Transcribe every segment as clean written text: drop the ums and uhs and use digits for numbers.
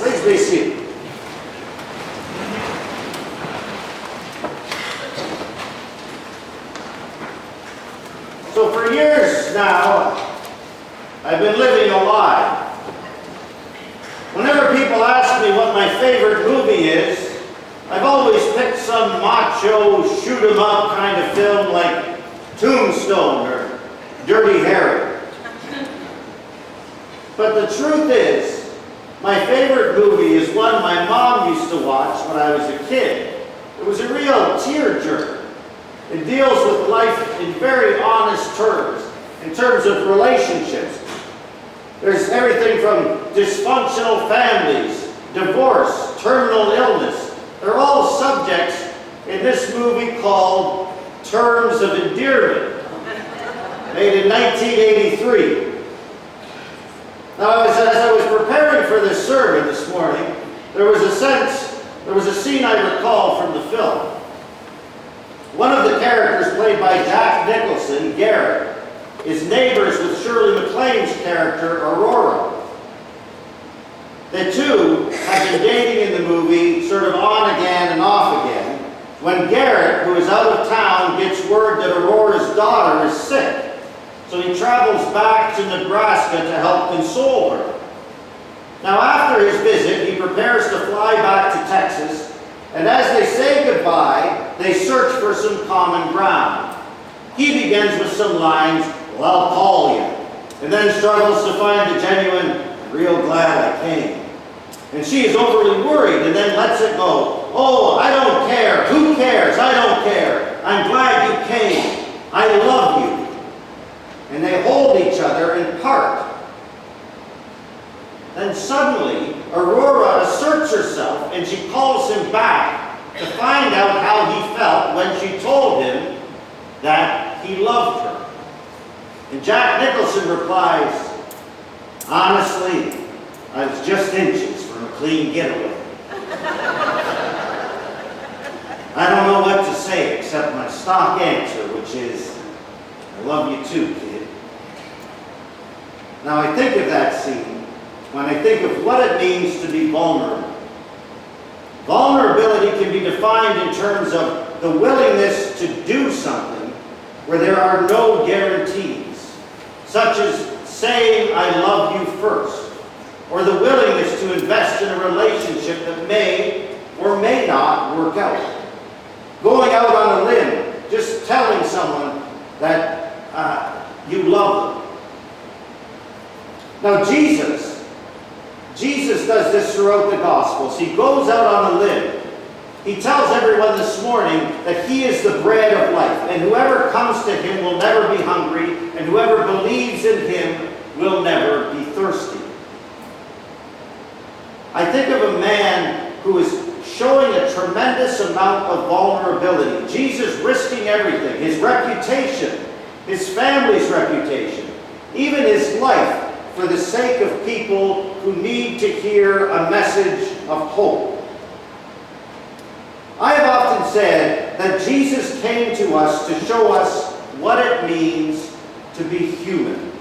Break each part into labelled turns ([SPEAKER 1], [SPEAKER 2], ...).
[SPEAKER 1] Please be seated. So for years now, I've been living a lie. Whenever people ask me what my favorite movie is, I've always picked some macho, shoot-'em-up kind of film like Tombstone or Dirty Harry. But the truth is, my favorite movie is one my mom used to watch when I was a kid. It was a real tearjerker. It deals with life in very honest terms, in terms of relationships. There's everything from dysfunctional families, divorce, terminal illness. They're all subjects in this movie called Terms of Endearment, made in 1983. Now, as I was preparing for this sermon this morning, there was a scene I recall from the film. One of the characters, played by Jack Nicholson, Garrett, is neighbors with Shirley MacLaine's character, Aurora. The two have been dating in the movie, sort of on again and off again, when Garrett, who is out of town, gets word that Aurora's daughter is sick. So he travels back to Nebraska to help console her. Now, after his visit, he prepares to fly back to Texas, and as they say goodbye, they search for some common ground. He begins with some lines, "Well, I'll call you," and then struggles to find the genuine, "I'm real glad I came." And she is overly worried and then lets it go. "Oh, I don't care. Who cares? I don't care. I'm glad you came. I love you." And they hold each other and part. Then suddenly, Aurora asserts herself and she calls him back to find out how he felt when she told him that he loved her. And Jack Nicholson replies, "Honestly, I was just inches from a clean getaway." I don't know what to say except my stock answer, which is, "I love you too, kid." Now I think of that scene when I think of what it means to be vulnerable. Vulnerability can be defined in terms of the willingness to do something where there are no guarantees, such as saying "I love you" first, or the willingness to invest in a relationship that may or may not work out. Going out on a limb, just telling someone that you love them. Now Jesus does this throughout the Gospels. He goes out on a limb. He tells everyone this morning that he is the bread of life, and whoever comes to him will never be hungry, and whoever believes in him will never be thirsty. I think of a man who is showing a tremendous amount of vulnerability. Jesus risking everything, his reputation, his family's reputation, even his life, for the sake of people who need to hear a message of hope. I have often said that Jesus came to us to show us what it means to be human.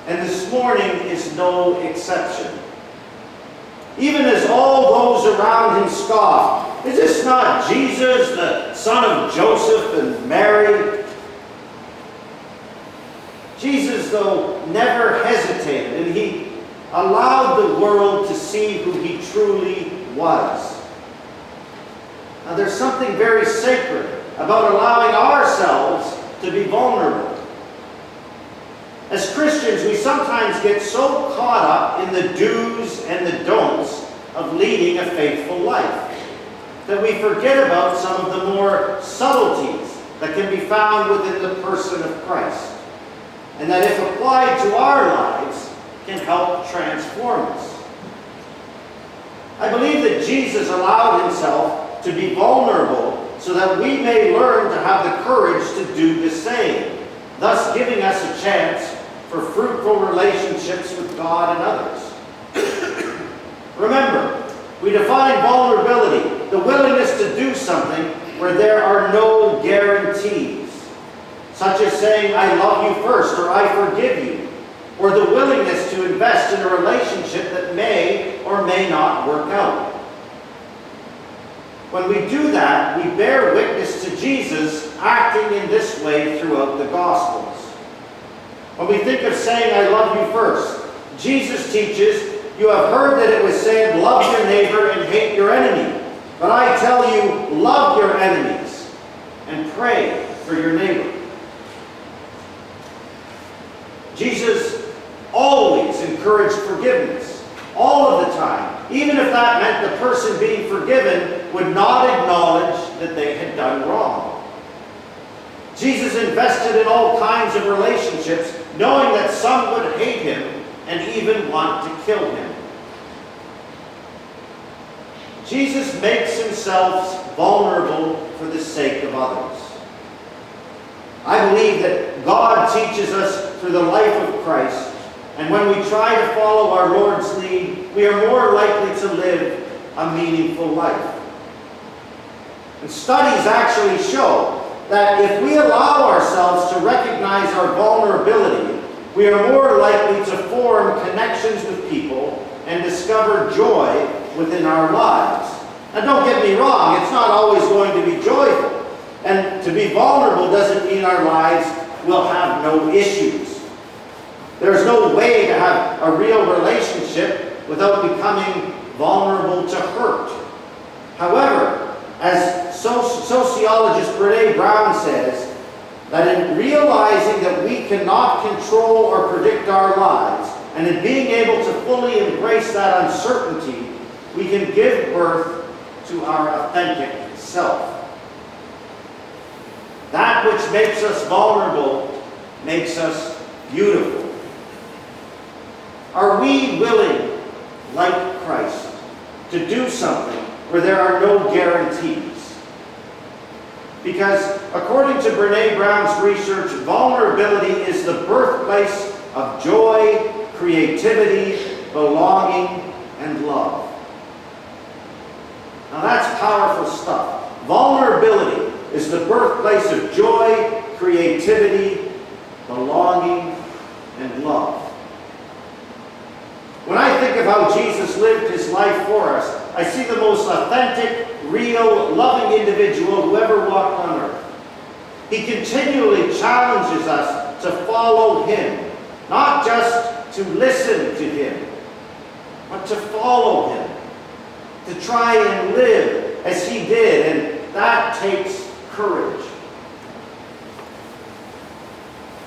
[SPEAKER 1] And this morning is no exception. Even as all those around him scoff, "Is this not Jesus, the son of Joseph and Mary?" Jesus, though, never hesitated, and he allowed the world to see who he truly was. Now, there's something very sacred about allowing ourselves to be vulnerable. As Christians, we sometimes get so caught up in the do's and the don'ts of leading a faithful life that we forget about some of the more subtleties that can be found within the person of Christ, and that if applied to our lives, can help transform us. I believe that Jesus allowed himself to be vulnerable so that we may learn to have the courage to do the same, thus giving us a chance for fruitful relationships with God and others. Remember, we define vulnerability, the willingness to do something where there are no guarantees, such as saying, "I love you" first, or "I forgive you," or the willingness to invest in a relationship that may or may not work out. When we do that, we bear witness to Jesus acting in this way throughout the Gospels. When we think of saying, I love you first, Jesus teaches, you have heard that it was said, love your neighbor and hate your enemy. But I tell you, love your enemies and pray for your neighbor. Jesus always encouraged forgiveness, all of the time, even if that meant the person being forgiven would not acknowledge that they had done wrong. Jesus invested in all kinds of relationships, knowing that some would hate him and even want to kill him. Jesus makes himself vulnerable for the sake of others. I believe that God teaches us through the life of Christ, and when we try to follow our Lord's lead, we are more likely to live a meaningful life. And studies actually show that if we allow ourselves to recognize our vulnerability, we are more likely to form connections with people and discover joy within our lives. Now don't get me wrong, it's not always going to be joyful. And to be vulnerable doesn't mean our lives will have no issues. There's no way to have a real relationship without becoming vulnerable to hurt. However, as sociologist Brené Brown says, that in realizing that we cannot control or predict our lives, and in being able to fully embrace that uncertainty, we can give birth to our authentic self. That which makes us vulnerable makes us beautiful. Are we willing, like Christ, to do something where there are no guarantees? Because according to Brené Brown's research, vulnerability is the birthplace of joy, creativity, belonging, and love. Now that's powerful stuff. Vulnerability is the birthplace of joy, creativity, belonging, and love. When I think of how Jesus lived his life for us, I see the most authentic, real, loving individual who ever walked on earth. He continually challenges us to follow him, not just to listen to him, but to follow him, to try and live as he did, and that takes courage.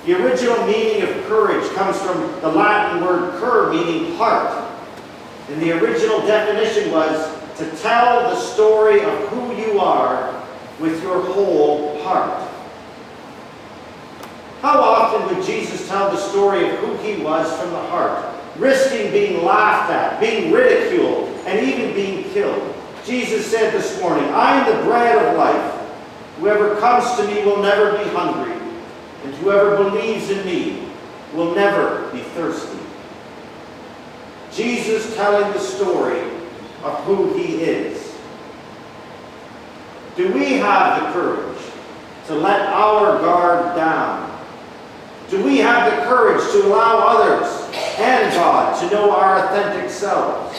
[SPEAKER 1] The original meaning of courage comes from the Latin word cur, meaning heart. And the original definition was to tell the story of who you are with your whole heart. How often would Jesus tell the story of who he was from the heart, risking being laughed at, being ridiculed, and even being killed? Jesus said this morning, I am the bread of life. Whoever comes to me will never be hungry, and whoever believes in me will never be thirsty. Jesus telling the story of who he is. Do we have the courage to let our guard down? Do we have the courage to allow others and God to know our authentic selves?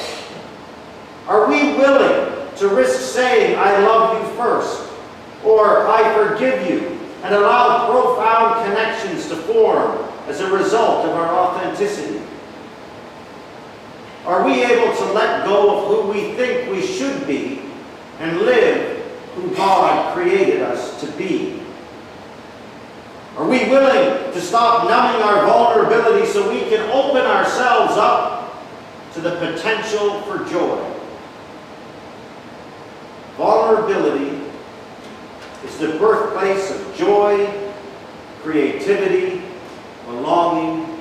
[SPEAKER 1] Are we willing to risk saying, I love you first, or I forgive you, and allow profound connections to form as a result of our authenticity? Are we able to let go of who we think we should be and live who God created us to be? Are we willing to stop numbing our vulnerability so we can open ourselves up to the potential for joy? Vulnerability is the birthplace of joy, creativity, belonging,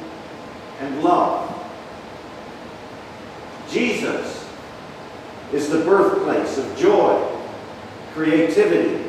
[SPEAKER 1] and love. Jesus is the birthplace of joy, creativity,